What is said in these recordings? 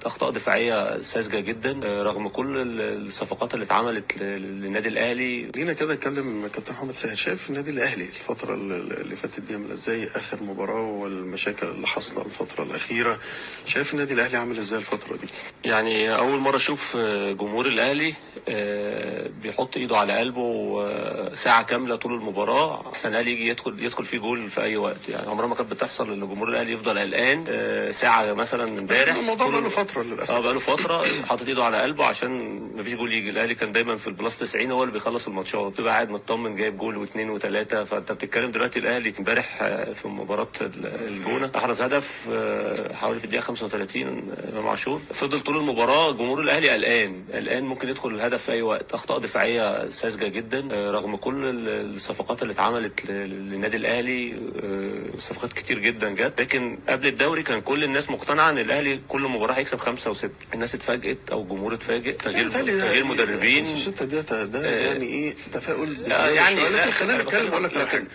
اخطاء دفاعيه ساذجه جدا رغم كل الصفقات اللي اتعملت للنادي الاهلي. لينا كده اتكلم كابتن محمد ساهر، شايف النادي الاهلي الفتره اللي فاتت دي عامله ازاي؟ اخر مباراه والمشاكل اللي حاصله الفتره الاخيره، شايف النادي الاهلي عامل ازاي الفتره دي؟ يعني اول مره اشوف جمهور الاهلي بيحط ايده على قلبه ساعه كامله طول المباراه عشان الاهلي يجي يدخل فيه جول في اي وقت. يعني عمرها ما كانت بتحصل ان جمهور الاهلي يفضل قلقان ساعه مثلا امبارح. الموضوع بقى له فتره للاسف. بقى له فتره حاطط ايده على قلبه عشان ما فيش جول يجي. الاهلي كان دايما في البلاس 90 هو اللي بيخلص الماتشات، بيبقى قاعد مطمن جايب جول واثنين وثلاثه. فانت بتتكلم دلوقتي الاهلي امبارح في مباراه الجونه احرز هدف حوالي في الدقيقه 35 امام عاشور. فضل طول المباراه جمهور الاهلي قلقان ممكن يدخل الهدف في اي وقت. اخطاء دفاعيه ساذجه جدا رغم كل الصفقات اللي اتعملت للنادي الاهلي. صفقات كتير جدا جت، لكن قبل الدوري كان كل الناس مقتنعه ان الاهلي كل مباراه هيكسب 5 و6. الناس اتفاجئت او الجمهور اتفاجئ. تغيير مدربين 5 و6 ده يعني ايه تفاؤل يعني. لكن خلينا نتكلم اقول لك على حاجه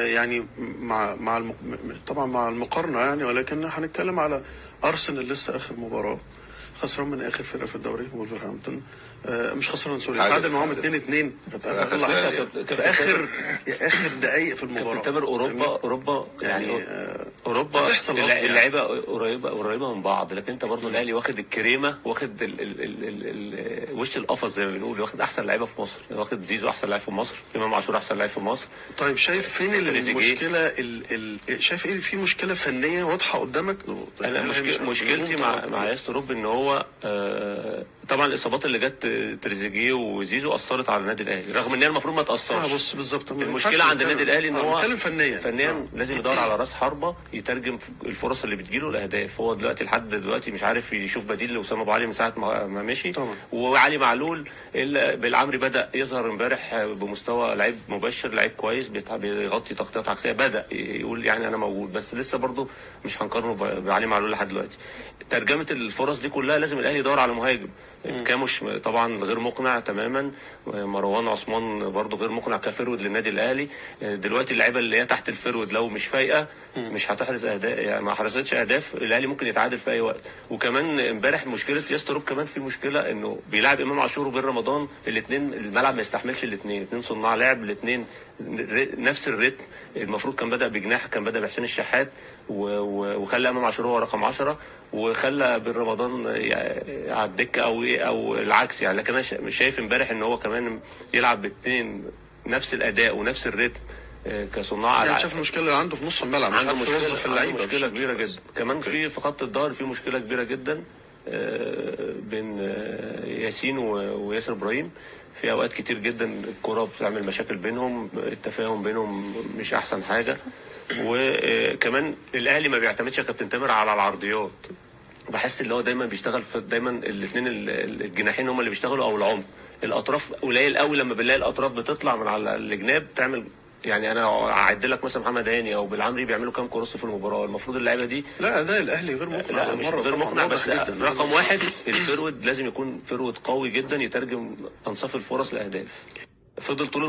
يعني طبعا مع المقارنه يعني، ولكن هنتكلم على ارسنال لسه اخر مباراه خسران من اخر فرقه في الدوري وولفرهامبتون. مش خسران سوري، تعادل معاهم 2-2 في اخر دقائق في المباراه. تعتبر اوروبا يعني اوروبا اللعيبه قريبه من بعض، لكن انت برضه الاهلي واخد الكريمه، واخد وش القفص زي ما بنقول، واخد احسن لعيبه في مصر، واخد زيزو احسن لاعب في مصر، امام عاشور احسن لاعب في مصر. طيب شايف فين المشكله؟ شايف ايه في مشكله فنيه واضحه قدامك؟ انا مشكلتي مع ياستروب ان هو طبعا الاصابات اللي جت تريزيجيه وزيزو اثرت على النادي الاهلي رغم ان هي المفروض ما تاثرش. بص بالظبط المشكله عند النادي الاهلي ان هو فنيا لازم يدور على راس حربه يترجم الفرص اللي بتجيله لاهداف. هو دلوقتي لحد دلوقتي مش عارف يشوف بديل لاسامه ابو علي من ساعه ما مشي طبعا. وعلي معلول بالعمري بدا يظهر امبارح بمستوى لعيب مبشر، لعيب كويس بيغطي تغطيات عكسيه، بدا يقول يعني انا موجود، بس لسه برضه مش هنقارنه بعلي معلول لحد دلوقتي. ترجمه الفرص دي كلها لازم الاهلي يدور على مهاجم. كاموش طبعا غير مقنع تماما، مروان عثمان برضو غير مقنع كفرود للنادي الاهلي. دلوقتي اللعيبه اللي هي تحت الفرود لو مش فايقه مش هتحرز اهداف، يعني ما حرزتش اهداف، الاهلي ممكن يتعادل في اي وقت. وكمان امبارح مشكله ياستروب كمان في مشكله انه بيلعب امام عاشور وبين رمضان، الاثنين الملعب ما يستحملش، الاثنين صناع لعب، الاثنين نفس الريتم. المفروض كان بدا بجناح، كان بدا بحسين الشحات وخلى امام عاشور هو رقم 10 وخلى بن رمضان على الدكه او العكس يعني. لكن انا مش شايف امبارح ان هو كمان يلعب باثنين نفس الاداء ونفس الريتم كصناع. يعني شايف المشكله اللي عنده في نص الملعب، مش عارف يوظف اللعيبه. مشكله كبيره جدا. كمان في خط الظهر في مشكله كبيره جدا بين ياسين وياسر ابراهيم. في اوقات كتير جدا الكره بتعمل مشاكل بينهم، التفاهم بينهم مش احسن حاجه. وكمان الاهلي ما بيعتمدش يا كابتن تامر على العرضيات. بحس اللي هو دايما بيشتغل دايما الاثنين الجناحين هم اللي بيشتغلوا او العمق. الاطراف قليل قوي لما بنلاقي الاطراف بتطلع من على الجناب تعمل. يعني انا اعد لك مثلا محمد هاني او بالعمري بيعملوا كام كروس في المباراه. المفروض اللعيبه دي لا ده الاهلي غير مقنع. لا مش غير مقنع، بس رقم واحد الفرود لازم يكون فرود قوي جدا يترجم انصاف الفرص لاهداف. فضل طول